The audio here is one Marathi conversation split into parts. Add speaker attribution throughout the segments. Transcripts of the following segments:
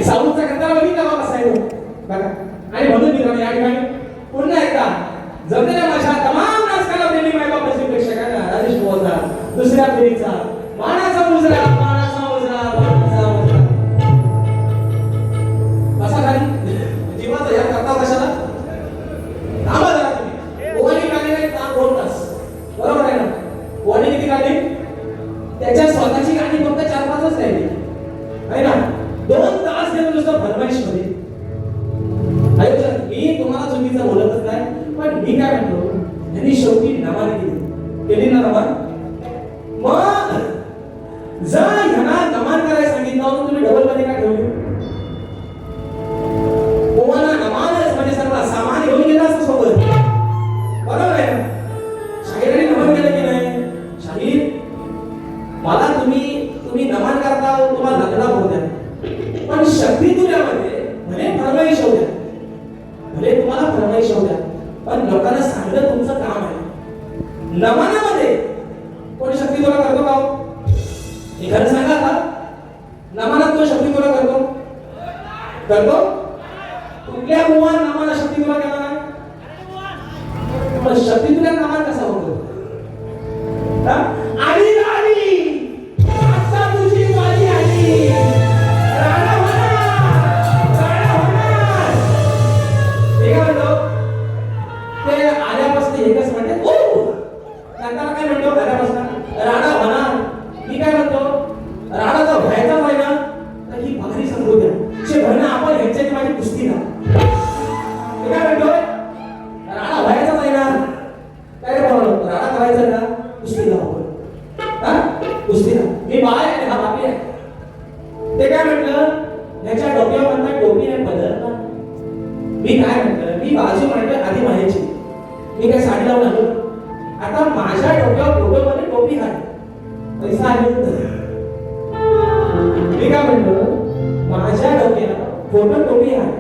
Speaker 1: साऊथचा कंटाळा बघितला का कसा आहे बघा. आणि म्हणून मित्रांनो या ठिकाणी पुन्हा एकदा जमलेल्या माझ्या तमाम नाचकाला प्रेमी मायबापाची प्रेक्षकांना राजेश मोहनचा दुसऱ्या पिढीचा मानाचा मुजरा मानाचा मुजरा मानाचा मुजरा कसा खाली जीवाचा या करता कशाला थांबा जरा तुम्ही. ओवानी काढलेले काम 2 तास बरोबर आहे ना. ओवानी किती काढली त्याच्या स्वतःची गाणी फक्त 4-5च राहिली आहे ना. 2 तास गेलो नुसतं फरमाईश मध्ये. मी तुम्हाला चुकीचं बोलतच नाही पण मी काय म्हणतो यांनी शेवटी नमान केली ना नमान. मग जर ह्यांना नमान करायला सांगितलं होतं तुम्ही डबल मध्ये काय ठेवली कोणाला नमानच म्हणजे सर्व सामान घेऊन गेला असं सोबत बरोबर आहे ना. शाहीरांनी नमन केलं की नाही. शाहीर मला तुम्ही नमन करता तुम्हाला लग्न होऊ द्या पण शक्ती तुझ्यामध्ये भले फरमाईश होऊ द्या भले तुम्हाला फरमाईश होऊ द्या पण लोकांना सांगणं तुमचं काम आहे. नमनामध्ये कोणी शक्ती तुला करतो का एखादं सांगा आता नमनात तो शक्ती तुला करतो कुठल्या मुवान नमाला शक्ती तुला केला नाही पण शक्ती तुला नमान कसा होतो आली तुझी वाली आली आल्यापासून एकच म्हणते नंतर काय म्हणतो घरापासून राणा होणार. मी काय म्हणतो राणा जर व्हायचा आहे ना तर ही भाकरी समजू द्या शे म्हणणं आपण ह्याच्याची माझी कुस्ती ना. मी काय म्हणतो राणा व्हायचाच आहे ना काय म्हणतो राणा करायचा ना कुस्ती ना आपण कुस्ती ना. मी बाय आणि हा बापी आहे. ते काय म्हटलं ह्याच्या डोक्यावर म्हणतात टोपी नाही पदर. मी काय म्हटलं मी बाजू म्हणतोय आधी म्हणायची मी काय साडी लावून आलो आता माझ्या डोक्यावर फोटोमध्ये टोपी आहे पैसा आहे. मी काय म्हणतो माझ्या डोक्याला फोटो टोपी आहे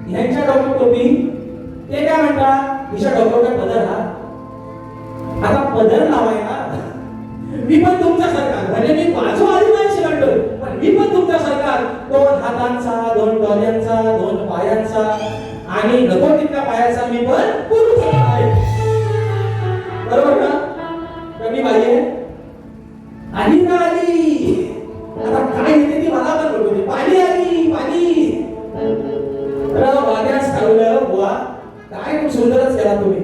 Speaker 1: ह्यांच्या डोक्यावर टोपी. ते काय म्हणतात तिच्या डोक्यावर पदर हा आता पदर लावायला मी पण तुमच्या सरकार म्हणजे मी बाजू आधी माझी म्हणतोय पण मी पण तुमच्या सरकार 2 हातांचा 2 डोळ्यांचा 2 पायांचा आणि नको तितक्या पायाचा मी पण पुरुष आहे बरोबर का. कमी बाई आहे आली ना आली आता काय येते ती मला पण बघू दे. पाणी आली पाणी वाद्यास ठरवलं बुवा काय खूप सुंदरच केला तुम्ही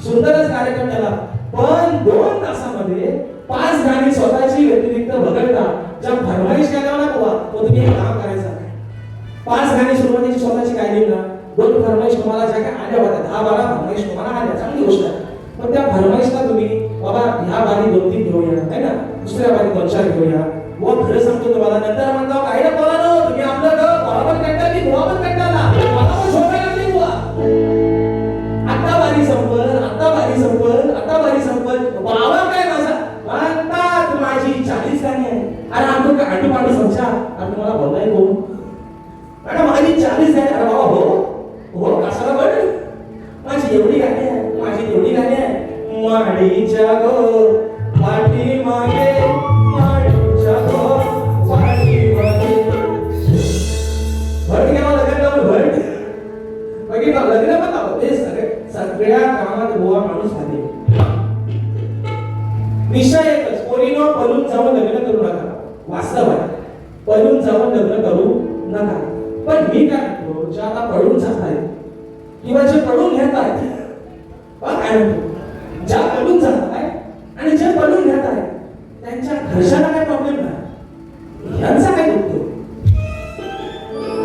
Speaker 1: सुंदरच कार्यक्रम केला पण 2 तासामध्ये 5 गाणी स्वतःची व्यतिरिक्त वगळता ज्या फरमाईश केल्या ना बुवा तो तुम्ही एक काम करायचं 5 गाणी सुरुवातीची स्वतःची गायली ना 2 फरमाईश तुम्हाला ज्या काय आल्या होत्या 10-12 फरमाईश तुम्हाला आल्या चांगली गोष्ट आहे पण त्या फरमाईशला तुम्ही बाबा ह्या बारी 2-3 घेऊया है ना दुसऱ्या बारी 2-4 घेऊया. मग खरं सांगतो तुम्हाला नंतर म्हणता काही ना बोला ना तुम्ही आपलं बुवा पण कंटाळा मी बुवा पण कंटाळा मला पण झोपायला लागली बुवा. आता बारी संपल बाबा काय माझा म्हणतात माझी 40 गाणी आहे. अरे आमचं काय आटू पाटू समजा आणि तुम्हाला बोलाय कोण अरे माझी 40 गाणी. अरे बाबा हो कशाला बघ माझी एवढी गाणी आहे माझी एवढी गाणी आहे माडीच्या गो पाठी मागे माडीच्या गो पाठी मागे भट घ्यावं लग्न लावून भट बघितलं लग्न पण लावलं ते सगळ्या कामात गोवा माणूस आले. विषय एकच पोरीनो पळून जाऊन लग्न करू नका. वास्तव आहे पळून जाऊन लग्न करू नका. पण मी काय म्हणतो ज्या आता पळून जात आहेत किंवा जे पळून घेत आहेत काय म्हणतो ज्या पळून जात आहेत आणि आणि जे बनवून घेत आहे त्यांच्या घरच्यांना काय प्रॉब्लेम नाही, यांचा काय दुखतो.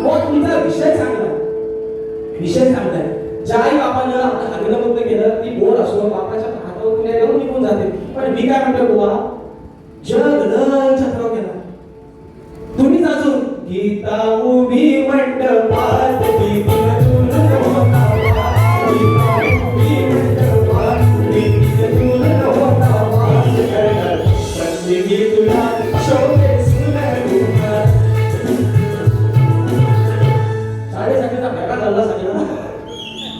Speaker 1: हो, तुमचा विषय चांगला आहे, विषय चांगला आहे. ज्या आई बापानं आपलं अग्नमुक्त केलं ती बोर असो बापाच्या हातावर तुला येऊन निघून जाते. पण मी काय म्हणतो बुवा, जग लय चक्राव गेला. तुम्हीच अजून गीता उभी मंडपात साडेसातीचा प्रकार झाला सगळा.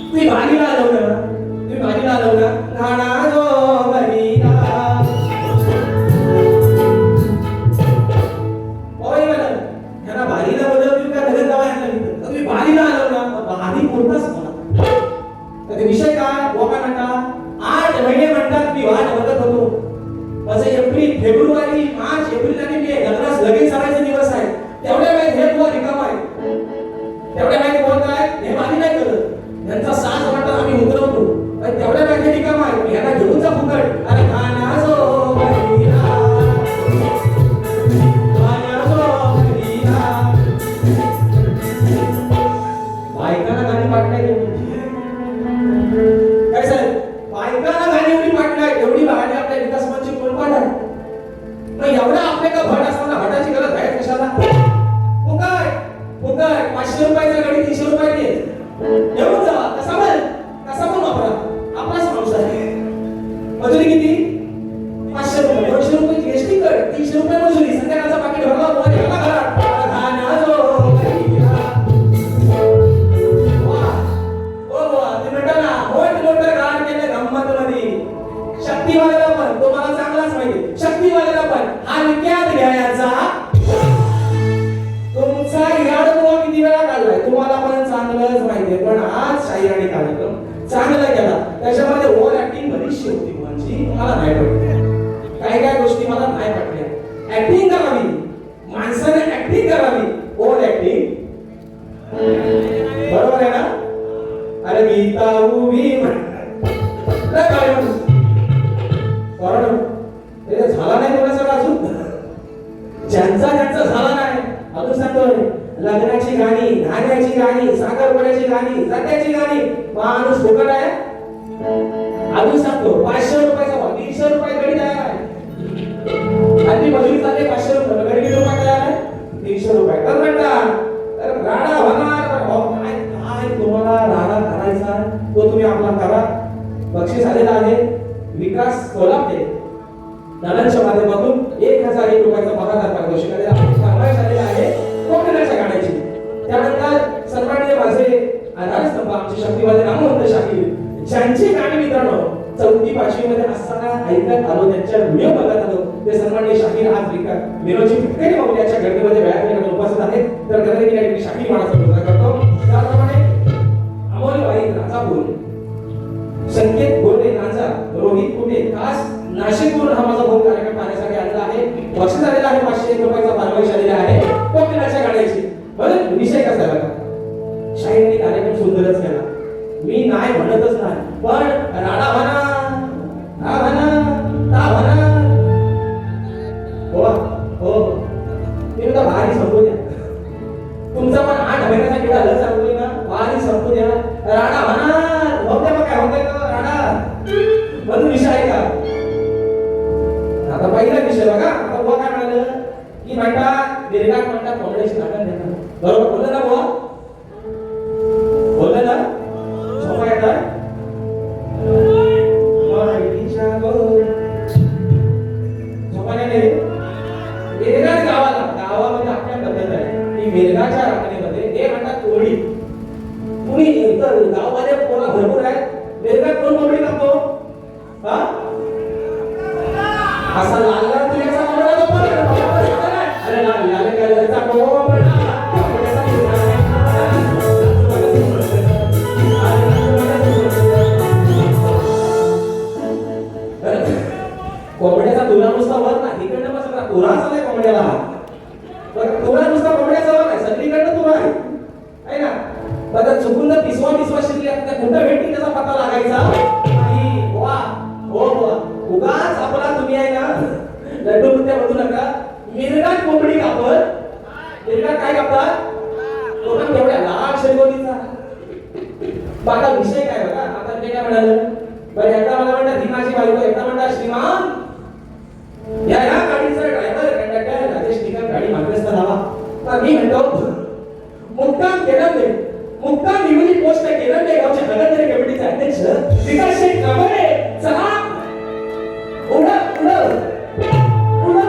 Speaker 1: तुम्ही भाजीला आलवलं, तुम्ही भाजीला आलवलं घाणा जो बहिरा. होय म्हणा ह्याला भारीला बोलव तुम्ही काय घरी जावा ह्याला तुम्ही भारीला आलवलं भारी कोणताच म्हणा. तर ते विषय काय लोक म्हणतात 8 महिने म्हणतात मी वाट बघत होतो. असं एप्रिल फेब्रुवारी मार्च एप्रिल आणि मे लग्नास लगेच करायचे दिवस आहे. तेवढ्या वेळेत हे बुवा रिकाम आहे, तेवढ्या वेळेत बोलत आहे हे भारी नाही करत. यांचा साथ वाटत आम्ही उतरवतो पण तेवढ्या वेळेत हे रिकाम आहे. यांना घेऊन जा फुकट. अरे खाना जो बहिरा, खाना जो बहिरा. बायकांना गाणी पाठवायची काय साहेब, बायकांना गाणी एवढी पाठवाय एवढी भारी आपल्या विकास मंचची कोण पाठाय. मग एवढा आपल्या का भट असताना भटाची गरज आहे कशाला. फुकट फुकट 500 रुपयाचा गाडी 300 रुपये दे घेऊन जा. कसा पण वापरा, आपलाच माणूस आहे. मजुरी किती 500 रुपये, 200 रुपये जीएसटी कर, 300 रुपये मजुरी. संध्याकाळचा पाकिट भरला वर गेला घरात. खाना जो बहिरा. शक्तीवाल्याला पण तुम्हाला चांगलाच माहिती, शक्तीवाल्याला पण हलक्यात घ्यायचा. तुमचा याड बुवा किती वेळा काढलाय तुम्हाला पण चांगलंच माहितीये. पण आज शाहीराणी कार्यक्रम चांगला केला, त्याच्यामध्ये ओव्हर ऍक्टिंग बरीचशी होती म्हणजे मला नाही पटली. काही काही गोष्टी मला नाही पटल्या. ऍक्टिंग करावी, माणसाने ऍक्टिंग करावी, ओव्हर ऍक्टिंग बरोबर आहे ना. अरे गीता उभी झाला नाही कोणाचा अजून, ज्यांचा झाला नाही अजून सांगतोय. लग्नाची गाणी, धान्याची गाणी, साखरपुड्याची गाणी, जात्याची गाणी, माणूस फुकट आहे. अजून सांगतो 500 रुपयाचा भाव 300 रुपये गडी तयार आहे. आणि मजुरी चालली 500 रुपये, गडी किती रुपये तयार आहे 300 रुपये. तर म्हणतात तर राडा होणार. काय काय तुम्हाला राडा करायचा तो तुम्ही आपला करा. बक्षीस आलेला आहे विकास कोल्हापूर दादांच्या माध्यमातून 1001 रुपयाचा महादार पारितोषिक फरमाईश आलेला आहे कोकणाच्या गाण्याची. त्यानंतर सन्माननीय माझे आधारस्तंभ आमचे शक्तीवादी रामवंत शाहीर ज्यांची गाणी मित्रांनो 4वी 5वी मध्ये असताना ऐकत आलो, त्यांच्या व्हिडिओ बघत आलो, ते सन्माननीय शाहीर आज विनोदजी पिटकरी माऊलीच्या गर्दीमध्ये व्यायाम उपस्थित आहेत. तर गर्दी या ठिकाणी शाहीर मानाचा मुद्रा करतो. त्याप्रमाणे अमोलबाई राजापूर, संकेत गोरे राजा, रोहित कुटे खास नाशिकवरून हा माझा भाऊ कार्यक्रम पाहण्यासाठी आलेला आहे. बक्षीस आलेला आहे 501 रुपयाचा फरमाईश आलेला आहे कोकणाच्या गाण्याची. बरं विषय कसा झाला, शाहीरने कार्यक्रम सुंदरच केला, मी नाही म्हणतच नाही. पण राडा म्हणा हा म्हणा ता म्हणा हो हो तुम्ही तर भारी संपू द्या. तुमचा पण 8 महिन्याचा किडा लस सांगतोय ना, भारी संपू द्या. राडा म्हणा होते मग काय होते का राडा म्हणून विषय आहे का. आता पहिला विषय बघा. आता बुवा काय म्हणाल की म्हणतात दीर्घात म्हणतात कोंबड्याची नाटक देतात. बरोबर बोललं ना बुवा, बोललं ना. झोपा येतात झोपा नाही. मिरगाच गावामध्ये आपल्या पद्धत आहे की मिरगाच्या राखणीमध्ये ते म्हणतात कोंबडी. कुणी इतर गावामध्ये पोरा भरपूर आहेत. मिरगात कोण कोंबडी कापतो हा असा लाल लाल तुझ्याचा कोंबडा तो पण अरे लाल लाल कलरचा कोंबडा. कोंबड्याचा तुला नुसता वर नाही, इकडनं बस तुरा चाललाय कोंबड्याला. तुरा नुसता कोंबड्याचा वर नाही, सगळीकडनं तुरा आहे ना. बघा चुकून जर पिसवा शिरली त्या कुठं भेटली त्याचा पत्ता लागायचा नाही. वा हो वा उगाच आपला तुम्ही आहे ना लड्डू मुद्दे म्हणू नका. मिरगात कोंबडी कापत. मिरगात काय कापतात? लोकांना तेवढ्या लहान शरीरोलीचा. आता विषय काय बघा. आता ते काय म्हणाल बरं, एकदा मला म्हणतात ही माझी बायको, एकदा म्हणतात श्रीमान या गाडीचा ड्रायव्हर कंडक्टर राजेश निकम गाडी मार्गस्थ राहावा. तर मी म्हणतो मुक्काम केलं ते मुक्काम निवडी पोस्ट केलं ते गावच्या नगरपालिका कमिटीचे अध्यक्ष विकास शेठ कांबळे. चला उडा उडा उडा.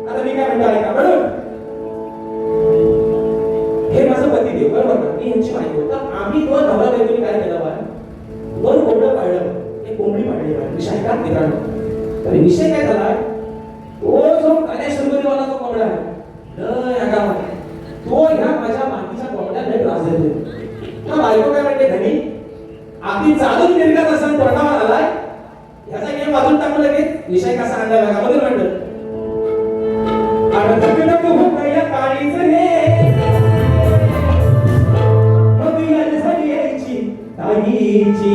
Speaker 1: आता मी काय म्हणतो ऐका म्हणून हे माझं पतिदेव बरोबर ना, मी यांची बायको. तर आम्ही दोन नवरा बायकोनी काय केलं बा, दोन कोंबडं पाळलं. एक कोंबडी पाळली बा. विषय काय मित्रांनो, तर विषय काय झाला, तो जो कान्याशंकरीवाला जो कोंबडा आहे तो ह्या माझ्या मातीच्या कोंबड्या लय त्रास देतो. हा बायको काय म्हणते, धनी आधी चालून निर्गत असं तोंडावर आलाय, ह्याचा गेम वाजून टाकू लगेच. विषय कसा आणला बघा. मध्ये म्हणलं अरे नको हो या काळीच रे मग याची ताईची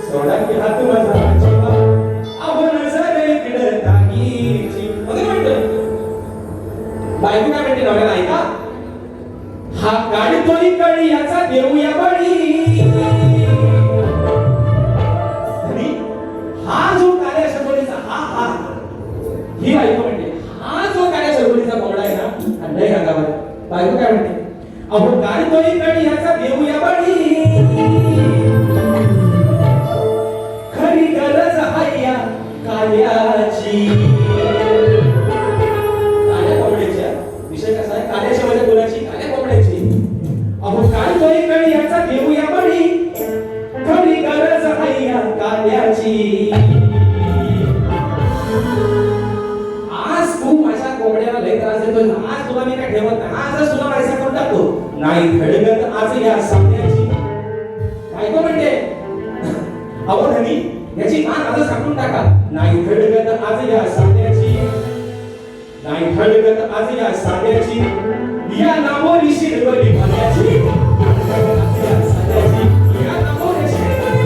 Speaker 1: सोडा की हात माझा जीवा आपण सगळे इकडे ताईची. मध्ये म्हणलं बायको काय म्हणते नवऱ्याला, ऐका हा गाडी तोरी कडी याचा देऊया बळी. हा जो कार्य शंभरीचा हा ही बायको म्हणते, हा जो कार्य शंभरीचा कोंबडा आहे ना लय अंगावर. बायको काय म्हणते, अहो गाडी तोरी कडी याचा देऊया बळी. खरी गरज आहे या कार्याची. विषय कसा आहे, कार्याची म्हणजे कोणाची, कार्य कोंबड्याची. अहो काय तोरी कडी याचा घेऊया बळी. खरी गरज आहे या कार्याची. आज तू माझ्या कोंबड्याला लय त्रास देतोय, आज तुला मी काय ठेवत नाही, आजच तुला पैसा करून टाकतो. नाही धडगत आज या सामन्याची. बायको म्हणते, अहो धनी याची मान आजच कापून टाका. नाही धडगत आज या सामन्याची. नाही धडगत आज या साड्याची. या नामोरी शिरवली पाण्याची. या साड्याची या नामोरी शिरवली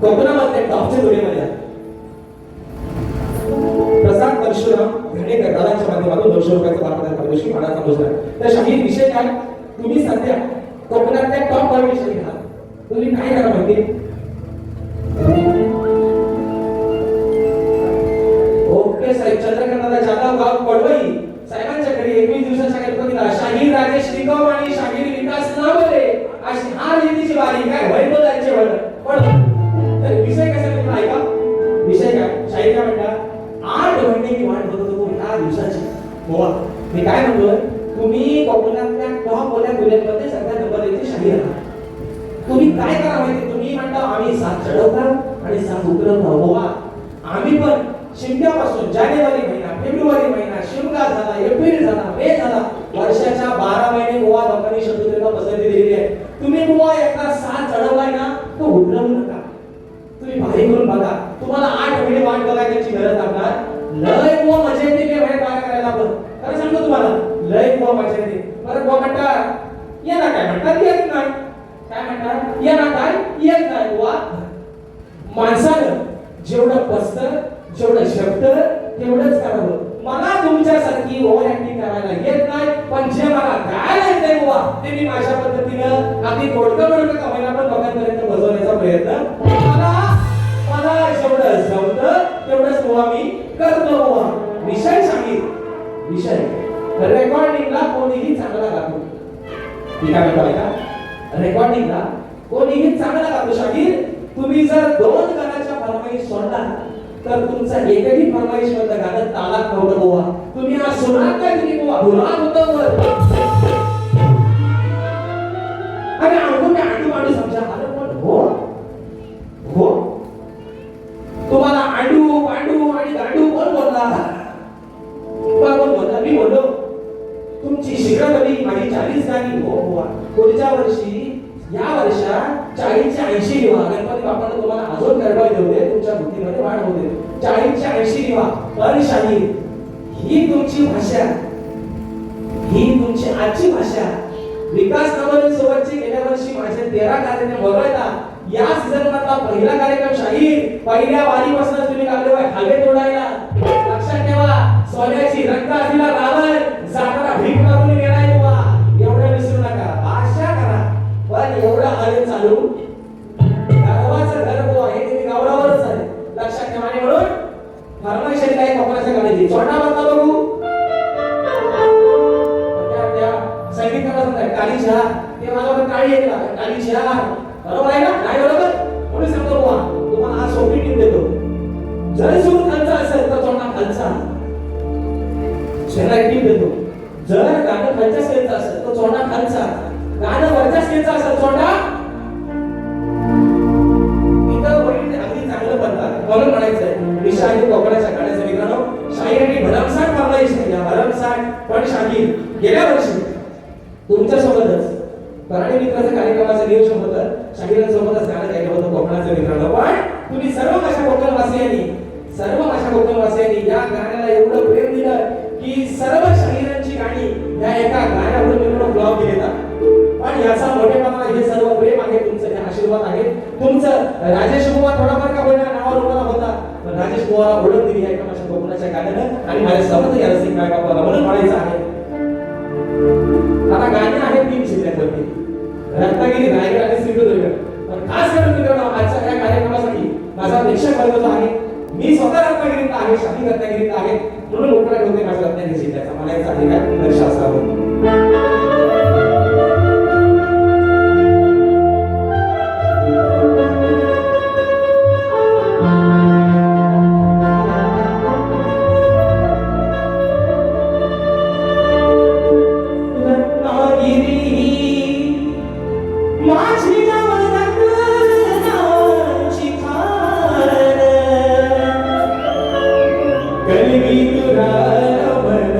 Speaker 1: कोकणामध्ये टॉपच्या जोडीमध्ये प्रसाद परशुराम घाणेकर दादांच्या माध्यमातून 200 रुपयाचा वारकरी पारितोषिक मानाचा मोजला. तर शाहीर विषय काय, तुम्ही सध्या कोकणातल्या टॉप परमिशन घ्या. तुम्ही काय करा माहिती, ओके साहेब चंद्रकांत जाधव गाव पडवई साहेबांच्या घरी 21 दिवसाच्या गणपतीला शाहीर राजेश निकम आणि शाहीर विकास नावरे अशी हा रीतीची वारी काय वैभवांचे पण तर विषय कसा तुम्ही ऐका. विषय काय, शाहीर काय म्हणतात, 8 महिने मी वाट बघत होतो ह्या दिवसाची मी काय म्हणतोय, तुम्ही कोकणातल्या टॉपवाल्या मुलांमध्ये सगळ्या नंबर एकची शाही आहात. तुम्ही काय करा माहिती, तुम्ही म्हणता आम्ही सात चढवता आणि सात उतरवता. हो, आम्ही पण शिमग्यापासून जानेवारी महिना, फेब्रुवारी महिना, शिमगा झाला, एप्रिल झाला, मे झाला, वर्षाच्या 12 महिने गोवा लोकांनी शत्रुतेला पसंती दिलेली आहे. तुम्ही गोवा एकदा सात चढवलाय ना, तो उतरवू नका. तुम्ही भारी करून बघा, तुम्हाला 8 महिने वाट बघायची गरज लागणार. लय गोवा मजा येते की बाहेर काय करायला. आपण खरं सांगतो तुम्हाला, लय गोवा मजा येते. बरं गोवा म्हणतात ये ना, काय म्हणतात येत नाही. काय म्हणतात ये ना, काय येत नाही. गोवा माणसानं जेवढं बसतं, जेवढं शब्द तेवढंच करावं. मला तुमच्यासारखी ओव्हर ऍक्टिंग करायला येत नाही, पण जे मला गायला येते गोवा ते मी माझ्या पद्धतीनं अगदी तोडकं मोडकं कमाईला पण लोकांपर्यंत बसवण्याचा प्रयत्न मला जेवढं जमतं तेवढंच गोवा मी करतो. गोवा विषय सांगित, विषय रेकॉर्डिंगला कोणीही चांगला गातो. ठीक आहे का, रेकॉर्डिंगला कोणीही चांगला गातो. शाहीर तुम्ही जर 2 गाण्याच्या फरमाईश सोडला तर तुमचा एकही फरमाईश मधलं गाणं तालात नव्हतं. गोवा तुम्ही आज सुरात काय, तुम्ही गोवा धुरात होतं वर. अरे तुम्ही आडू आडू समजा आलं, पण हो हो तुम्हाला आडू पांडू आणि गाडू कोण बोलला? कोण बोलला? मी बोललो. तुमची शिखरवरी माझी 40 गाणी. हो गोवा पुढच्या वर्षी, या वर्षात 40 चे 80 लिहा. गणपती बाप्पाला तुम्हाला अजून गरबा देऊ दे, तुमच्या बुद्धीमध्ये वाढ होऊ दे. 40 चे 80 लिहा. पण शाहीर ही तुमची भाषा, ही तुमची आजची भाषा. विकास नवरे सोबतची गेल्या वर्षी माझे 13 कार्यक्रम वगळता या सीझन मधला पहिला कार्यक्रम शाहीर. पहिल्या वारीपासून तुम्ही लागले होय हवे तोडायला. लक्षात ठेवा, सोन्याची रंग आधीला रावण जाताना भीक मागून गेलाय. गोवा एवढं विसरू नका. भाषा करा पण एवढं आले चालू गावाचं घर गोवा हे तुम्ही गावावरच आहे. लक्षात ठेवा. आणि म्हणून फरमाईश काय कोकणाच्या गाण्याची छोटा बदला बघू. संगीताला सांगताय काली चहा, ते मला काळी येते ना काली चहा. बरोबर आहे ना? नाही बरोबर? म्हणून सांगतो गोवा तुम्हाला आज सोपी टीप देतो. जर सूर खालचा असेल तर तोंडा खालचा. शेला टीप देतो. जर गाणं खालच्या स्केलचं असेल तर तोंडा खालचा. गाणं वरच्या स्केलचं असेल तोंडा इथं वडील अगदी चांगलं बनतात. म्हणून म्हणायचंय विशाही कोकणाच्या गाण्याचं मित्रांनो, शाहीरांनी भरमसाठ फरमाईश केली. भरमसाठ पण शाहीर गेल्या वर्षी तुमच्या सोबतच कराडी मित्राच्या कार्यक्रमाचं नियोजन होतं. शाहीरांसोबतच गाणं गायलं होतं कोकणाचं मित्रांनो. पण तुम्ही सर्व माझ्या कोकणवासियांनी या गाण्याला एवढं प्रेम दिलं की सर्व शाहीरांची गाणी या एका गाण्यावर मित्रांनो ब्लॉग केलेला. पण याचा मोठेपणा हे सर्व प्रेम आहे तुमचं, हे आशीर्वाद आहे तुमचं. राजेश बुवा थोडाफार का होईना नावावर उभा होता, पण राजेश बुवाला ओळख दिली आहे माझ्या कोकणाच्या गाण्यानं आणि माझ्या समज या रसिक माय बापाला. म्हणून म्हणायचं आहे आता गाणी आहेत 3 जिल्ह्यांवरती, रत्नागिरी, रायगड आणि सिंधुदुर्ग. पण खास करून मित्रांनो आजच्या या कार्यक्रमासाठी माझा प्रेक्षक वर्ग जो आहे, मी स्वतः रत्नागिरीत आहे, शाही रत्नागिरीत आहे, म्हणून उपकार होते माझ्या रत्नागिरी जिल्ह्याचा. मला याचा अधिकार लक्ष असावं.
Speaker 2: कलगी तुरा मन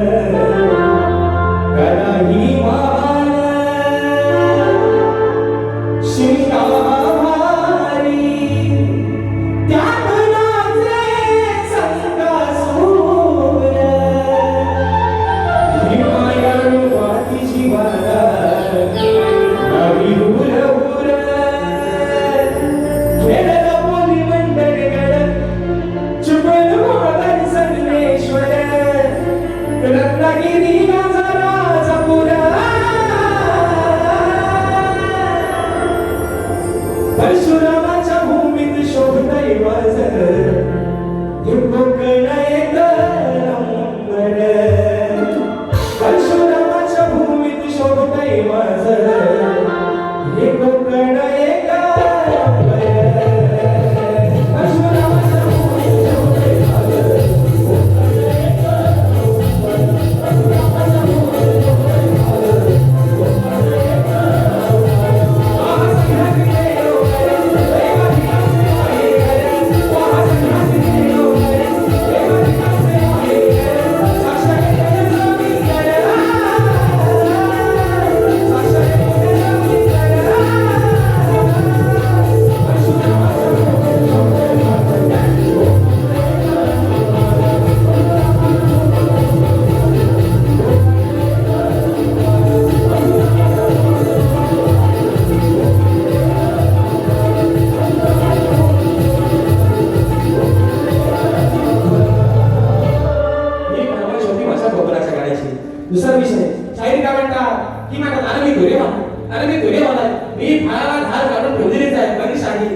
Speaker 1: दुसरा विषय शाहीर काय म्हणतात की म्हणतात अरे मी धुरे म्हणा, अरे मी धुरे म्हणा, मी फळाला धार काढून ठेवलेलीच आहे माझी शाही.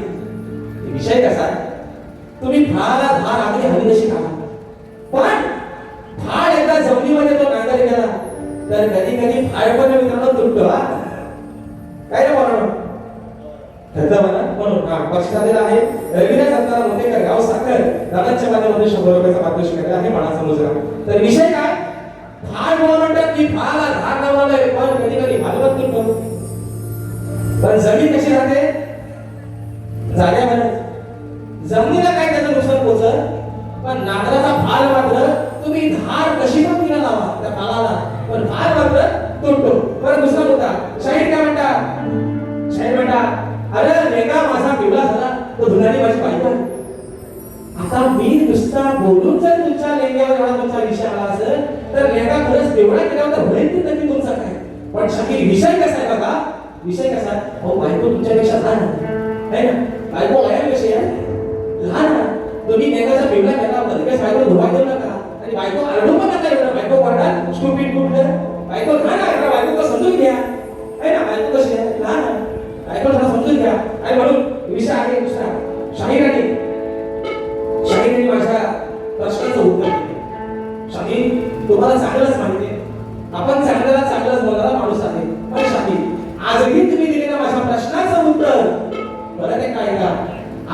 Speaker 1: विषय कसा आहे, तुम्ही फळाला धार अगदी हवी तशी काढा, पण फाळ एकदा जमिनीमध्ये तो नांगर गेला तर कधी कधी फाळ पण मित्रांनो तुटतो. काय रे म्हणून म्हणून पक्षातील आहे रविदास दत्ताराम मोतेकर गाव साखर दादाच्या माध्यमातून 100 रुपयाचा पारितोषिक मिळाले आहे म्हणा समजला. तर विषय काय, फाळ म्हणतात की फाळाला धार लावलाय पण कधी कधी भालवत तुटतो. पण जमीन कशी राहते जाग्यावर, जमिनीला काय त्याचं नुकसान पोहोचत, पण नांगराचा फाळ मात्र तुम्ही धार कशी पण तिला लावा त्या फाळाला, पण फाळ मात्र तुटतो. बरं दुसरा मुद्दा, शाहीर काय म्हणतात, शाहीर म्हणतात अरे लेका माझा पिवळा झाला तो धुणारी माझी बायको. आता मी नुसता बोलून जर तुमच्या लेंग्यावर एवढा तुमचा विषय आला असेल तर लेका खरंच पिवळा केल्यावर तर होईल ती नक्की तुमचा काय. पण शाहीर विषय कसा आहे बघा, विषय कसा आहे, हो बायको तुमच्यापेक्षा लहान आहे ना, बायको वयापेक्षा लहान आहे. तुम्ही लेकाचा पिवळा केला लगेच बायको धुवा देऊ नका आणि बायको आरडू पण नका एवढं. बायको पडणार स्टुपिड कुठलं, बायको लहान आहे, बायको समजून घ्या आहे ना, बायको कशी आहे लहान आहे, बायको थोडा समजून घ्या. आणि म्हणून विषय आहे दुसरा, शाहिराने माझ्या प्रश्नाचं उत्तर दिले. शाहीर तुम्हाला चांगलंच माहिती आहे, आपण चांगल्याला चांगलंच बोलणारा माणूस आहे, पण शाहीर आजही तुम्ही दिलेल्या माझ्या प्रश्नाचं उत्तर परत एक काय का,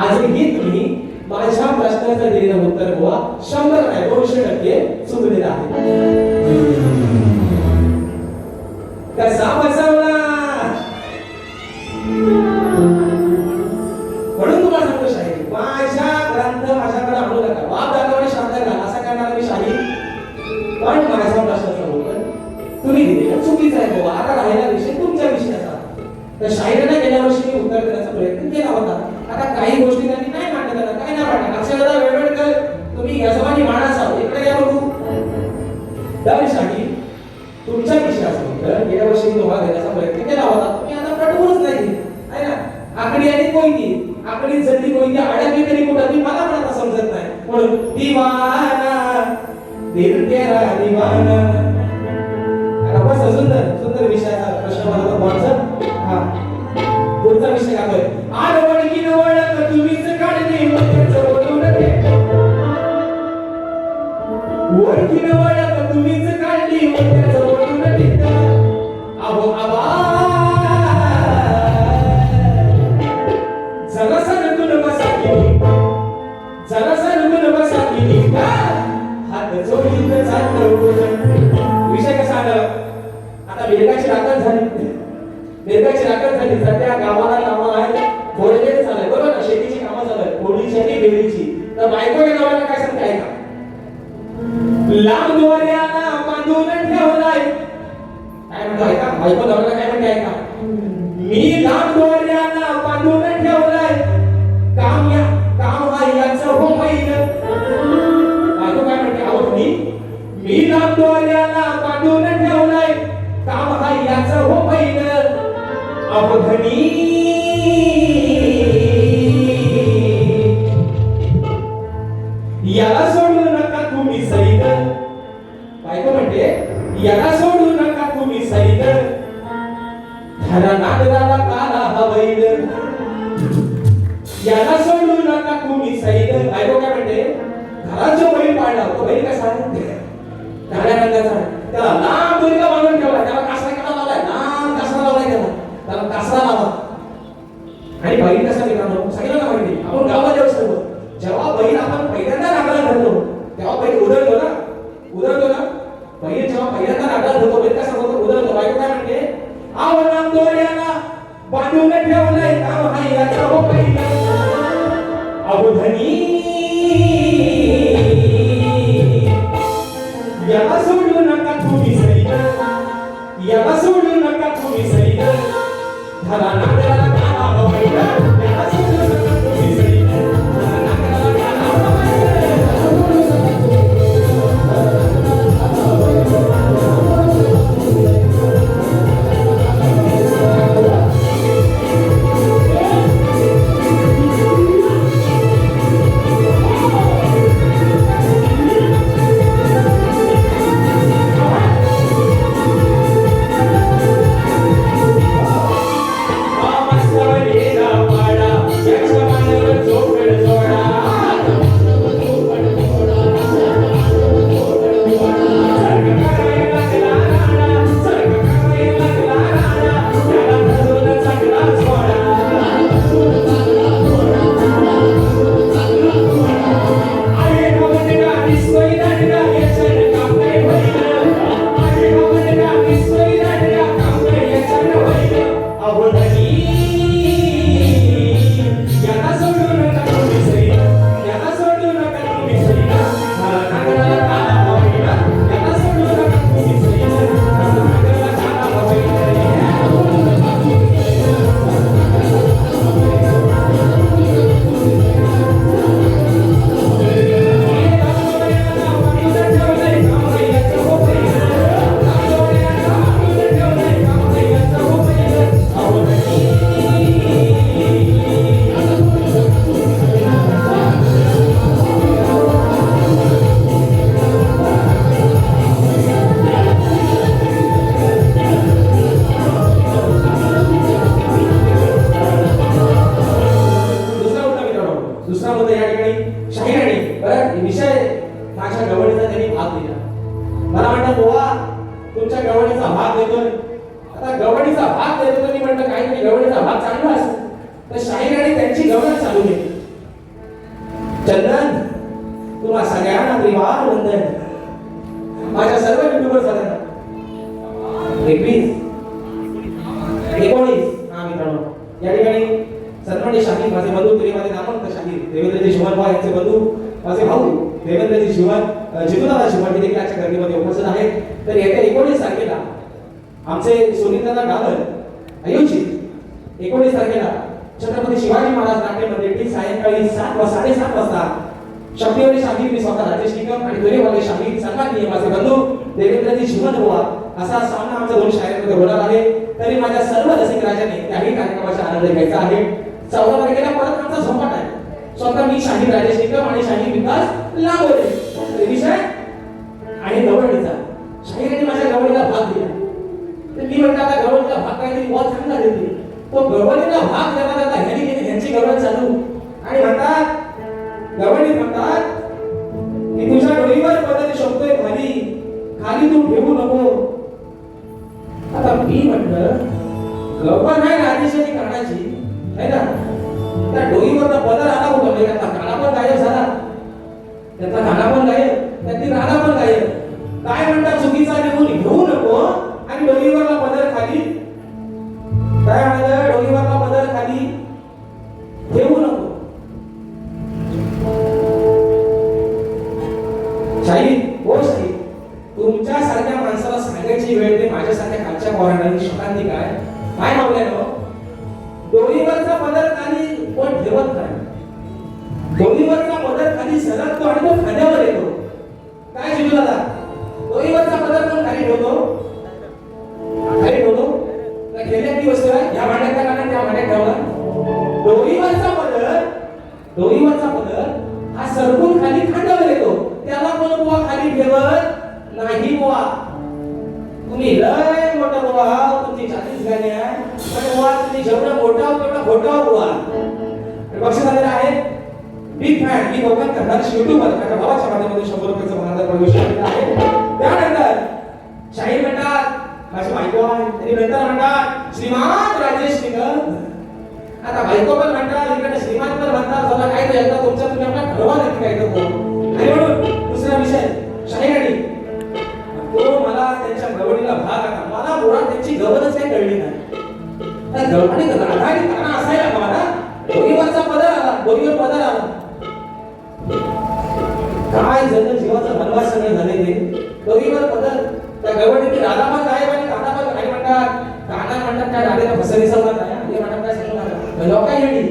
Speaker 1: आजही तुम्ही माझ्या प्रश्नाचं दिलेलं उत्तर गोवा 100 नाही 200% चुकलेलं आहे. कसा बसवला म्हणून तुम्हाला सांगतो शाहीर माझ्या ग्रंथ माझ्याकडे आणू नका, बाप दादाकडे शब्द घाल असा करणारा मी शाहीर. पण माझ्या प्रश्नाचं उत्तर तुम्ही दिलेलं चुकीचं आहे बाबा. आता राहिला विषय तुमच्या विषयाचा. तर शाहिराने गेल्या वर्षी मी उत्तर देण्याचा प्रयत्न केला होता. आता काही गोष्टी त्यांनी नाही मांडल्या, काय नाही मांडल्या, अक्षरशः वेळवेळ तुम्ही यासमानी मांडाचा इकडे या बघू. तर शाहीर तुमच्या विषयाचं उत्तर गेल्या वर्षी मी तुम्हाला देण्याचा प्रयत्न केला होता, तुम्ही आता पटवूनच नाही आहे ना. आकडी आणि कोयती, आकडी जल्दी कोयती अडकली तरी कुठं ती मला पण आता समजत नाही. म्हणून दिवाना दिल तेरा दिवाना. खूपच सुंदर विषयाचा प्रश्न मला होता बॉन्डचा. हा पुढचा विषय काय आहे, आडवड की नवळक तुम्हीच काढली मध्यच बोलून दे, ओळखी नवळक तुम्हीच काढली मध्यच बोलून दे. अहो आबा विषय कसा आला, आता बेरगाची राखण झाली सध्या गावाला नावं आहे फोडलेलं झालंय बरोबर ना, शेतीची कामं झालंय फोडीची आणि बेरीची. तर बायकोच्या नावाला काय सांगते ऐका, लांब दोऱ्याला बांधून ठेवलाय. काय म्हणतो ऐका, बायको नावाला काय म्हणते ऐका, मी लांब दोऱ्याला बांधून ठेवलाय, काम हा याचं हो पहिलं. बायको काय म्हणते, अहो मी लांब दोऱ्याला बांधून ठेवलाय, काम हा याचं हो पहिलं. अवधनी याला सोडू नका तुम्ही सैद. बायको म्हणते याला सोडू नका तुम्ही सैद, धरा नागराला काला हवैद. याला सोडू नका तुम्ही सैद. बायको काय म्हणते, घरात जो बैल पाळला तो बैल कसा काळ्या रंगाचा, त्याला लांब दोरीला बांधून ठेवला, त्याला कासरा केला लावलाय, लांब कासरा लावलाय, त्याला कासरा लावा. आणि बैल कसा मित्रांनो सगळ्यांना माहिती, आपण गावात असतो जेव्हा बैल आपण पहिल्यांदा नागाला धरतो तेव्हा बैल उधळतो ना, बैल जेव्हा पहिल्यांदा नागाला धरतो बैल कसा होतो उधळतो. बायको काय म्हणते, आव लांब दोऱ्याला बांधून ठेवलंय, काम हा याचा हो पहिला. अवधनी याला सोडू नका तुम्ही सैद. भाग येतोय. आता गवळणीचा भाग देतो मी म्हटलं काहीतरी गवळणीचा भाग चांगला असेल तर शाहीर आणि त्यांची गवळण चालू केली. चंदन तुम्हा सगळ्यांना त्रिवार वंदन. माझ्या सर्व युट्यूबर झाल्या 21 19 हा मित्रांनो या ठिकाणी सन्माननीय शाहीर माझे बंधू तरी माझे नामवंत शाहीर देवेंद्रजी शिवणभाई यांचे बंधू माझे भाऊ देवेंद्रजी शिवण जितूदादा शिवण हे देखील आजच्या गर्दीमध्ये उपस्थित आहेत. तर येत्या 19 तारखेला आमचे सुनीलदादा गावल आयोजित 19 तारखेला छत्रपती शिवाजी महाराज नाट्य मंदिर ठीक सायंकाळी 7 वा 7:30 वाजता शक्तीवाली शाहीर मी स्वतः राजेश निकम आणि दोरेवाले शाहीर सन्माननीय माझे बंधू देवेंद्रजी शिवण बुवा असा सामना आमच्या दोन शाहीरांमध्ये होणार आहे. तरी माझ्या सर्व रसिक राजाने त्याही कार्यक्रमाचा आनंद घ्यायचा आहे. 14 तारखेला परत आमचा झोपाट आहे. स्वतः मी शाहीर राजेश निकम आणि शाहीर विकास लांबोले विषय आणि गवळणीचा शाहीरांनी माझ्या गवळणीला भाग दिला. तर मी म्हटलं आता गवळणीला भाग काहीतरी बहुत चांगला देते. तो गवळणीला भाग देता देता ह्यांची गवळण चालू आणि म्हणतात गवळणी म्हणतात की तुझ्या डोईवर पदर शोभतोय खाली तू ठेवू नको. आता मी म्हटलं गप्पा नाही राजेशाची काढायची है ना. त्या डोईवरचा पदर आला होता म्हणजे त्याचा काना पण गायब झाला त्याचा काना पण गायब त्यातली राधा पण गायब. काय म्हणतात चुकीचा निघून घेऊ नको आणि डोईवरला पदर खाली काय म्हणाल डोईवरला पदर खाली ठेवू नको. शाहीर हो शाहीर तुमच्या सारख्या माणसाला सांगायची वेळ ते माझ्यासारख्या खालच्या पोरांना शब्दांनी काय मागल्यानो डोईवरचा पदर खाली कोण ठेवत नाही. डोईवरचा पदर खाली सरकतो आणि तो खांद्यावर येतो. काय शिकू दादा डोईवरचा पदर कोण खाली ठेवतो खाली ठेवतो तर खेळण्याची वस्तू आहे या भांड्याच्या कानात त्या भांड्यात ठेवला. डोईवरचा पदर हा सरकून खाली खांद्यावर येतो त्याला कोण बुवा खाली ठेवत नाही. बुवा तुम्ही लय मोठा बुवा तुमची 40 गाणी आहे पण बुवा तुम्ही जेवढा मोठा तेवढा खोटा बुवा. बक्षीस आलेलं आहे बिग फॅन ही लोकांना करणारे युट्यूबर माझ्या भावाच्या माध्यमातून 100 रुपयाचं महाराज प्रवेश केलेला आहे. त्यानंतर शाहीर म्हणतात माझी बायको आहे आणि नंतर म्हणतात श्रीमान राजेश निकम. आता बायको पण म्हणतात इकडे श्रीमान पण म्हणतात चला काय ते एकदा तुमच्या तुम्ही आपला ठरवा नक्की काय तो. आणि म्हणून दुसरा विषय शाहीरांनी तो मला त्यांच्या गवळणीला भाग आला. मला मुळात त्यांची गवळच काही कळली नाही. त्या गवळणी राधाडी काना असायला का मला डोईवरचा पदर आला डोईवर पदर आला. काय जण जीवाचं बनवास सगळं झाले ते डोईवर पदर त्या गवळणीची राधा पण गायब आणि काना पण काय म्हणतात काना म्हणतात काय राधेला फसरी सल्ला काय हे म्हणतात काय सांगू नका लोक काय येडी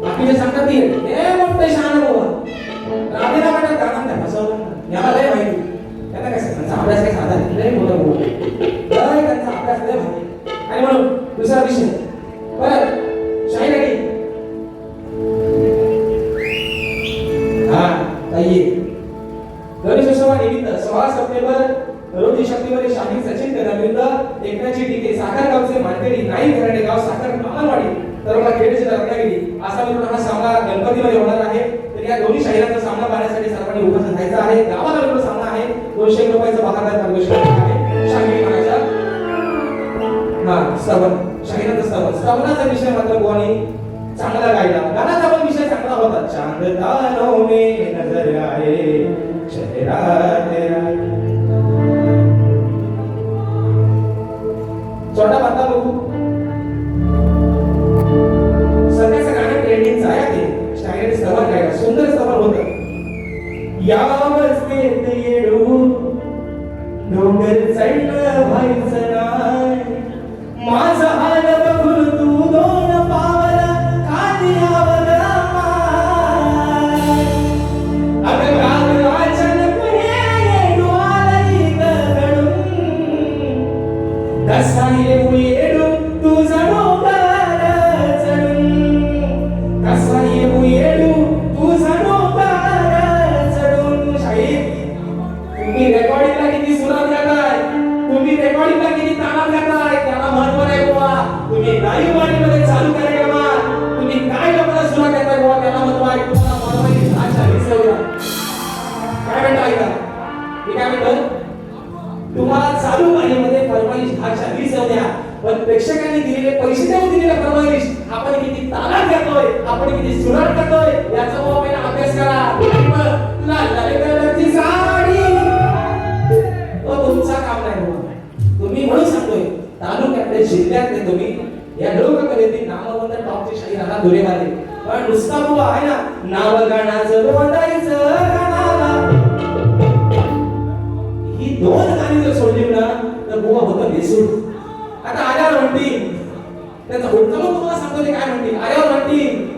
Speaker 1: बाकी जे सांगतात ते हे मोठे शहाणे बाबा राधेला म्हणतात काना काय फसवलं याला लय माहिती त्यांना काय त्यांचा अभ्यास काय साधा लय मोठा बोल लय त्यांचा अभ्यास लय माहिती. आणि म्हणून दुसरा विषय परत शाहीरांनी ताई गणेशोत्सवानिमित्त 16 सप्टेंबर रोजी शक्तीवाली शाहीर सचिन कदमविरुद्ध एकनाथजी टीके साखर गावचे मानकरी नाही घराणे गाव साखर कामनवाडी तालुका खेड जिल्हा रत्नागिरी असा मिळून हा सामना गणपतीमध्ये होणार आहे. तर या दोन्ही शाहिरांचा सामना पाहण्यासाठी सर्वांनी उपस्थित राहायचं आहे. गावाला मिळून सामना आहे 200 रुपयाचा बहादर प्रवेश आहे. शाहीर महाराजा श्रवण शाहिरांचा श्रवणाचा विषय मात्र कोणी चांगला गायला. गाण्याचा पण विषय चांगला होता. चांद तारों में नजर आए चेहरा तेरा छोटा बता बघू सध्याचं गाणं ट्रेंडिंगचं आहे ते शाहीर स्तवन गायला सुंदर स्तवन होतं. या अवस्थेत येडू डोंगर चढलं व्हायचं नाही माझा हाल बघून तू दोन पावलं खाली यावं अगं राग अचानक येडू आलंय गडून कसा येडू तुझा डोंगर चढून कसा येडू तुझा डोंगर चढून. शाहीर तुम्ही रेकॉर्डिंगला किती सुरात गाताय तुम्ही रेकॉर्डिंगला किती तालात गाताय त्याला महत्व नाही बुवा. तुम्ही लाईव्ह मध्ये चालू कार्यक्रम तुम्ही काय लोकांना सुरात देताय बुवा त्याला महत्व आहे. तुम्हाला फॉर्मॅलिटी भाषा विसरूया काय म्हणता ऐका मी काय म्हणतो तुम्हाला चालू गाण्यामध्ये फॉर्मॅलिटी 10च्या 20 येऊ द्या, पण प्रेक्षकांनी दिलेले पैसे देऊन दिलेले फरमाईश आपण किती तालात घेतोय, आपण किती सुराट करतोय याचा पहिला अभ्यास करा. लाल लाल कलरची साडी तो तुमचा काम नाही बाबा. तुम्ही म्हणून सांगतोय तालुक्यातले जिल्ह्यातले तुम्ही या लोककलेतील नामवंत टॉपचे शाहीर आला दुरेवाले, पण नुसता बुवा आहे ना नाव गाण्याचं वंदायचं गाणाला, ही दोन गाणी जर सोडली ना तर बुवा होतं बेसूर. आता आल्यावर म्हणतील त्याचा हुडका मग तुम्हाला सांगतो ते काय म्हणतील. आल्यावर म्हणतील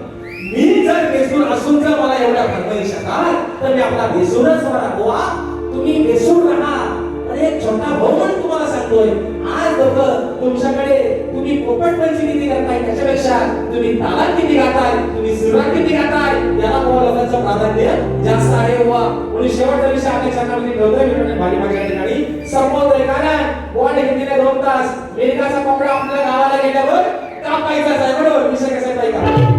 Speaker 1: मी जर बेसूर असून जर मला एवढ्या फरमाईश येतात तर मी आपला बेसूरच होणार. बुवा तुम्ही बेसूर राहा. पण एक छोटा भाऊ म्हणून तुम्हाला सांगतोय आज लोक तुमच्याकडे तुम्ही पोपट पंची किती करताय त्याच्यापेक्षा तुम्ही तालात किती गाताय, तुम्ही सुरात किती गाताय याला बुवा लोकांचं प्राधान्य जास्त आहे. बुवा म्हणून शेवटचा विषय आपल्या चॅनलमध्ये ठेवतोय. मी माझी माझ्या ठिकाणी संपवतोय. कारण बुवाने घेतलेले 2 तास मेघाचा कपडा आपल्या गावाला गेल्यावर कापायचाच आहे. बरोबर विषय कसा आहे का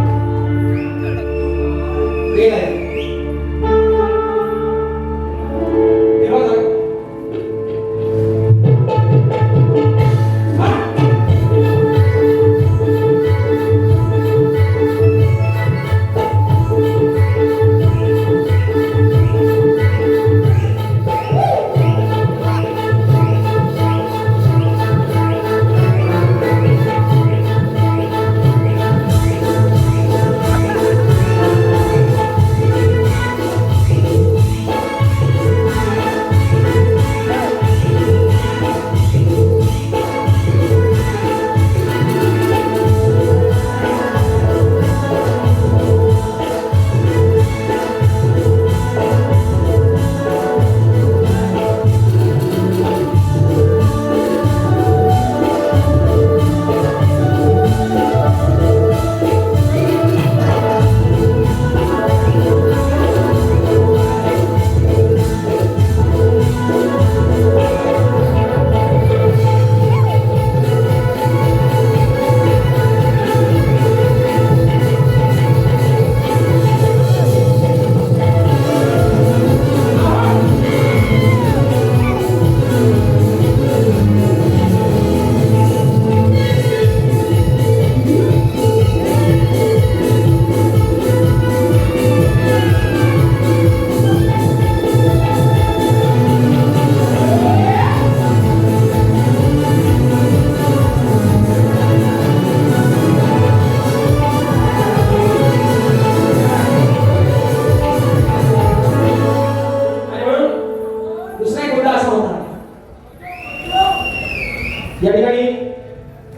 Speaker 1: या ठिकाणी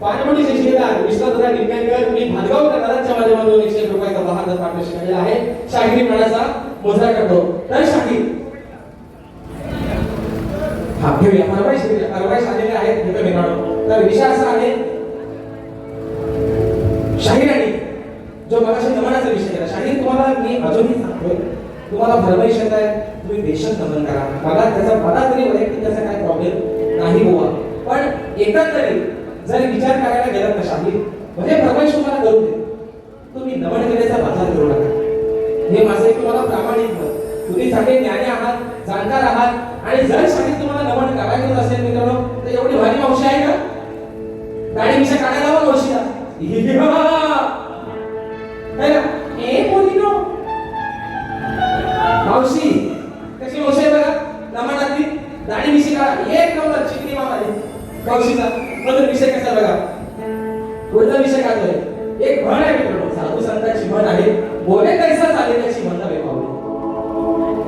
Speaker 1: पाणबुडी शिक्षिकेदार विश्वदादा निमकरकर मी भादगाव कराराच्या माध्यमातून 100 रुपयाचा बहादर पारितोषिक मिळालेला आहे. शाहिरी मनाचा मुजरा करतो. तर शाहीर हा घेऊया. परवाईश आलेले आहेत मित्र मित्रांनो. तर विषय असा आहे शाहिरांनी जो मगाशी नमनाचा विषय केला. शाहीर तुम्हाला मी अजूनही सांगतोय तुम्हाला फरमाईश येत आहे तुम्ही बेशक नमन करा. मला तरी वैयक्तिक त्याचा काय प्रॉब्लेम नाही बुवा. पण एकंदरीत जर विचार करायला गेलात ना शाहीर म्हणजे फरमाईश तुम्हाला करू दे तुम्ही नमन केल्याचा बाजार करू नका. हे माझं एक तुम्हाला प्रामाणिक मत. तुम्ही सगळे ज्ञानी आहात, जाणकार आहात आणि जर शाहीर तुम्हाला नमन करायचं असेल मित्रांनो तर एवढी भारी मावशी आहे का गाडी विषय काढायला हवा मावशीला ए बोलिनो मावशी कशी मावशी आहे बघा नमनातली दाढी विषय काढा एक नंबर चिकनी मामा आहे मावशीचा. मधून विषय कसा बघा पुढचा विषय काय आहे. एक म्हण आहे मित्रांनो साधू संतांची म्हण आहे बोले कैसा झाले त्याची म्हणता मी पावले.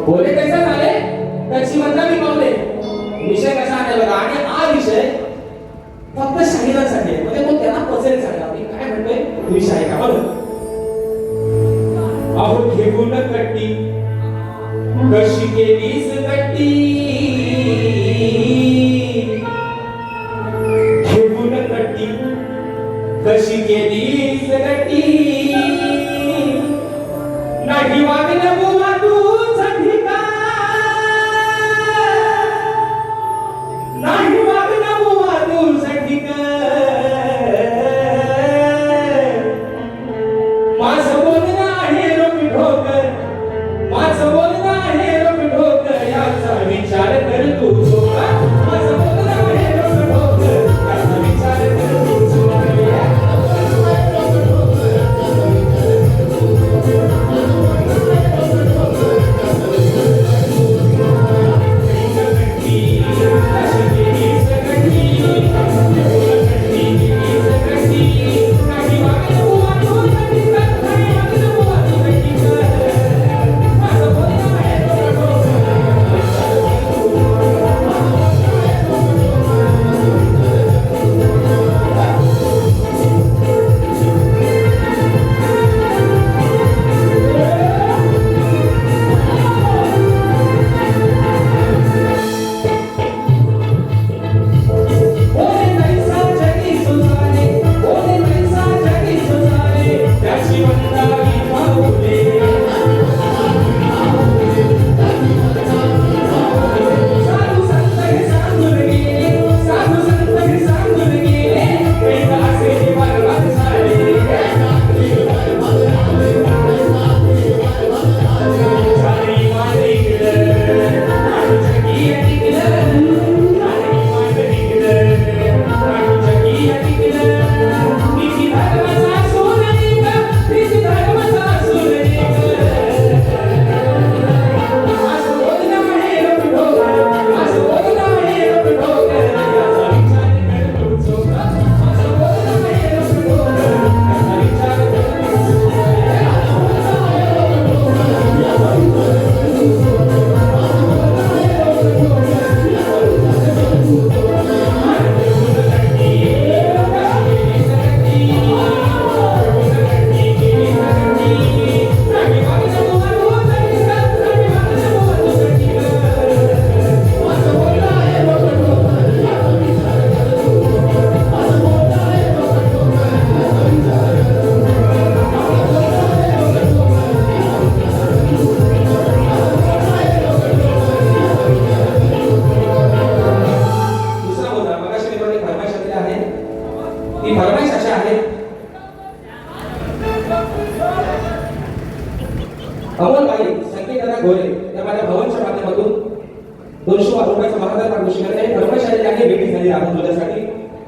Speaker 1: बोले कैसा झाले त्याची म्हणता मी पावले. विषय कसा आहे बघा आणि हा विषय फक्त शाहिरांसाठी म्हणजे तो त्यांना पचेल सांगा. मी काय म्हणतोय विषय आहे का बघा. अहो घेऊन कट्टी कशी केलीस कट्टी घेऊन कट्टी कशी केलीस कट्टी नाही वागलं बुवा तूच ठिकाण नाही वागलं बुवा तूच ठिकाण माझं बोलणं आहे रोग ढोकर माझं बोलणं आहे रोग ढोकर याचा विचार कर तू माझं बोलणं आहे रोग ढोकर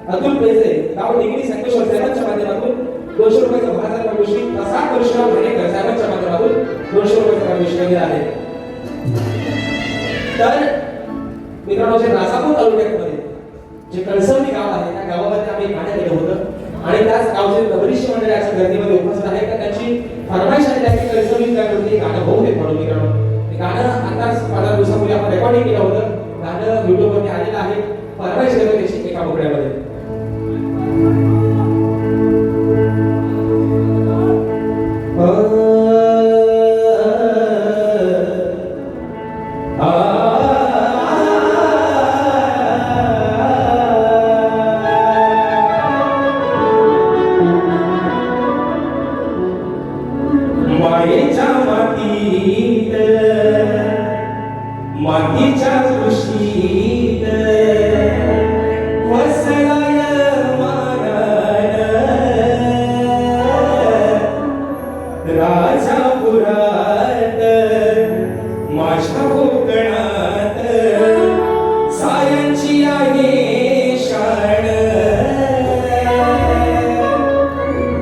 Speaker 1: अतुल पेजे गाव डिग्री संकेश्वर साहेबांच्या माध्यमातून 200 रुपयाचा भागाचा पारितोषिक 7 वर्षावर घाणेकर साहेबांच्या माध्यमातून 200 रुपयाचा पारितोषिक दिले आहे. तर मित्रांनो, जे राजापूर तालुक्यामध्ये जे कळसवली गाव आहे त्या गावामध्ये आम्ही गाणं केलं होतं आणि त्याच गावचे बरीचशी मंडळी अशा गर्दीमध्ये उपस्थित आहेत तर त्यांची फरमाईश आली आहे की कळसवली त्यावरती गाणं होऊ देत म्हणून. मित्रांनो, हे गाणं आताच 15 दिवसापूर्वी आपण रेकॉर्डिंग केलं होतं. गाणं युट्यूबवरती आलेलं आहे. फरमाईश केलं त्याची एका बोकड्यामध्ये. मातीच्या कुशीत वसलाय मानान राजापुरात माझ्या कोकणात सायांची आहे शाण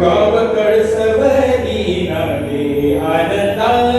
Speaker 1: गाव कळसवली नवे आनंदान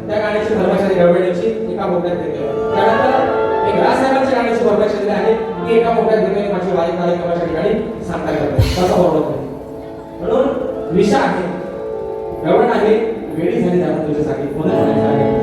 Speaker 1: त्या गाण्याची फरमाईश गवळण्याची एका मोठ्यात घेतली. त्यानंतर एक राजसाहेबांच्या गाण्याची फरमाईश दिली आहे ती एका मोठ्यात घेतली. माझी वारी कार्यक्रमाच्या ठिकाणी सांगता करतात कसा बरोबर म्हणून विषय आहे गवळण आहे वेळी झाली जाणार तुझ्यासाठी पुन्हा आहे.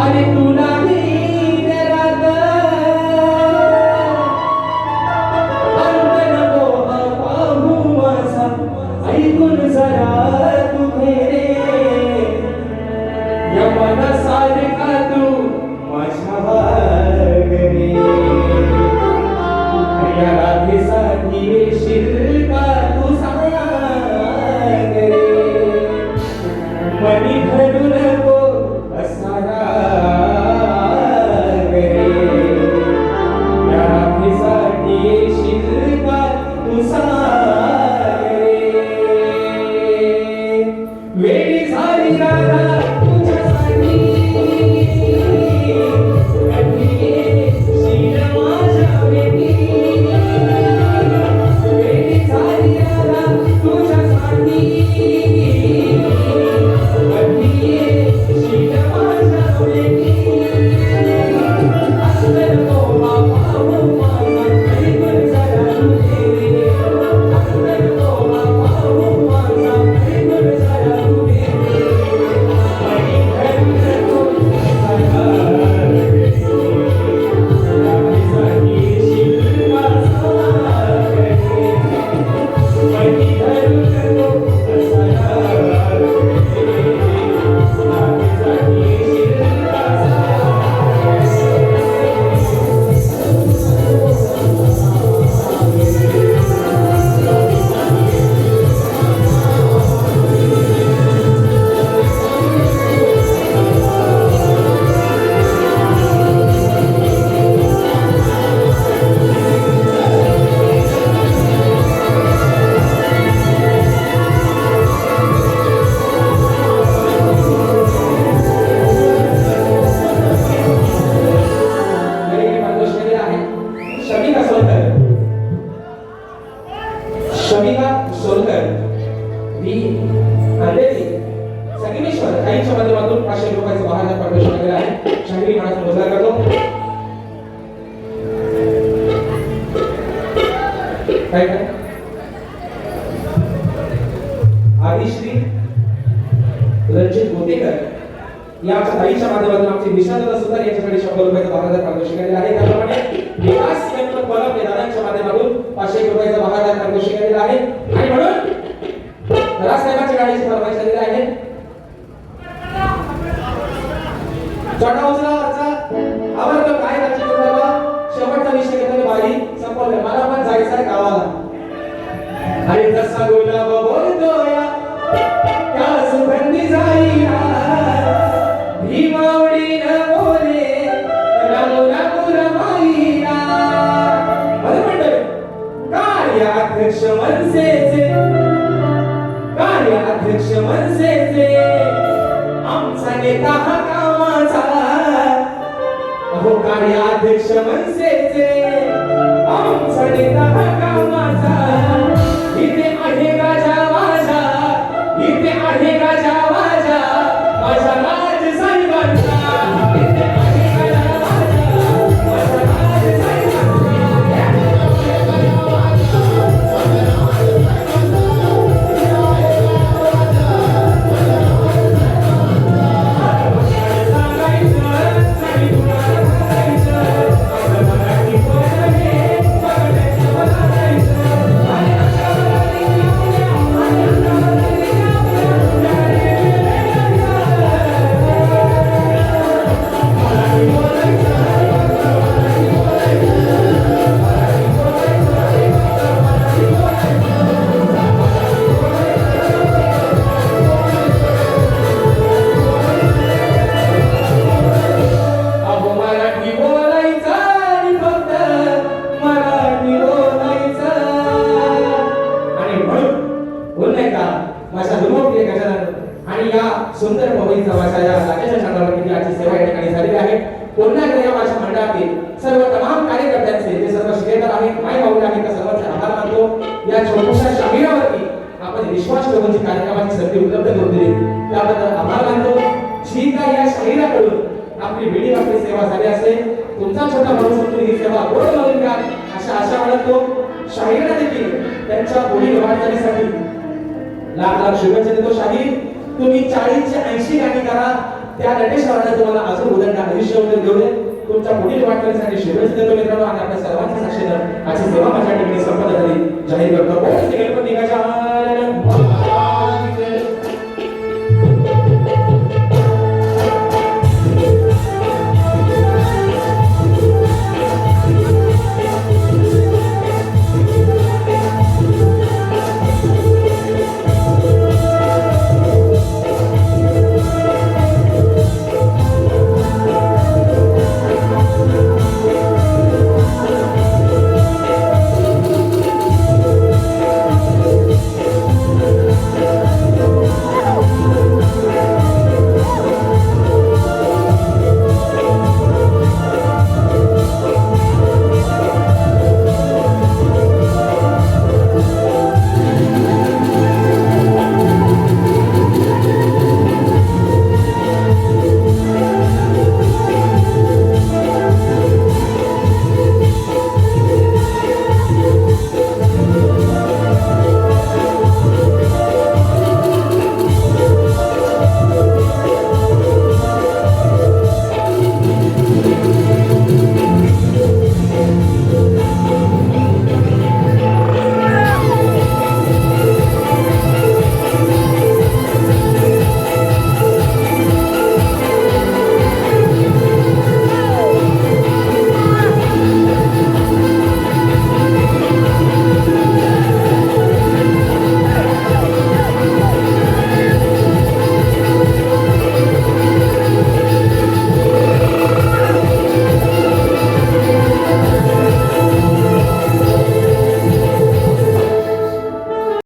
Speaker 1: अरे तुला ऐकून जरा तू मेरे या मनासारखा तू माझ्या घरी या राधेसाठी येशील का तू सांग रे मनी भरून सोलकर मी अंधेरी संगमेश्वर काहीच्या माध्यमातून 500 रुपयाचं वाहन पारितोषिक दिलेलं आहे. शाहिरी मनाचा मोजला करतो. काय काय आदिश्री रणजित गोतेकर या आमच्या ताईच्या माध्यमातून आमचे निशांत सुद्धा यांच्याकडे 100 रुपयाचं वाहन पारितोषिक दिलेलं आहे. त्याप्रमाणे विकास यंत्र परब या दादांच्या माध्यमातून 500 रुपयाचं वाहन पारितोषिक दिलेलं आहे. आणि म्हणून राजसाहेबांच्या गाडीची फरमाईश दिलेली आहे. चढा उचला वरचा आवडतं काय राज्य करता शेवटचा विषय घेतला बारी संपवलं. मला पण जायचं आहे गावाला. आणि जसा गुलाब बोलतोया त्या सुगंधी जाईना भीमावडीनं बोले रमूला पुरमाईना. बरं म्हणतोय कार्याध्यक्ष मनसेचे आमचा नेता हा कामाचा. अहो कार्याध्यक्ष मनसेचे आमचा नेता हा कामाचा. इथे आहे गाजा माझा, इथे आहे गाजा माझा, माझा राज साहेबांचा. इथे आहे गाजा माझा, माझा राज साहेबांचा. सुंदर पवईचा माझ्या या राकेश चंद्रवरती आजची सेवा या ठिकाणी झालेली आहे. पुन्हा एकदा या माझ्या मंडळातील सर्व तमाम कार्यकर्त्यांचे जे सर्व शिलेदार आहेत माय भाऊ आहेत त्या सर्वांचे आभार मानतो. या छोट्याशा शामिरावरती आपण विश्वास ठेवून जी कार्यक्रमाची संधी उपलब्ध करून दिली त्याबद्दल आभार मानतो. जी काय या शाहिराकडून आपली वेळी आपली सेवा झाली असेल तुमचा छोटा भाऊ समजून ही सेवा गोड लावून घ्या अशा आशा बाळगतो. शाहिराला देखील त्यांच्या पुढील वाटचालीसाठी लाख लाख शुभेच्छा देतो. शाहीर तुम्ही 40 चे 80 गाणी करा. त्या नटेश्वराने तुम्हाला अजून उदंड आयुष्य देऊ दे. तुमच्या पुढील वाटचालीसाठी शुभेच्छा देतो मित्रांनो. आणि आपल्या सर्वांच्या साक्षीने आजची सेवा माझ्या ठिकाणी संपन्न झाली जाहीर करतो. गणपती गजा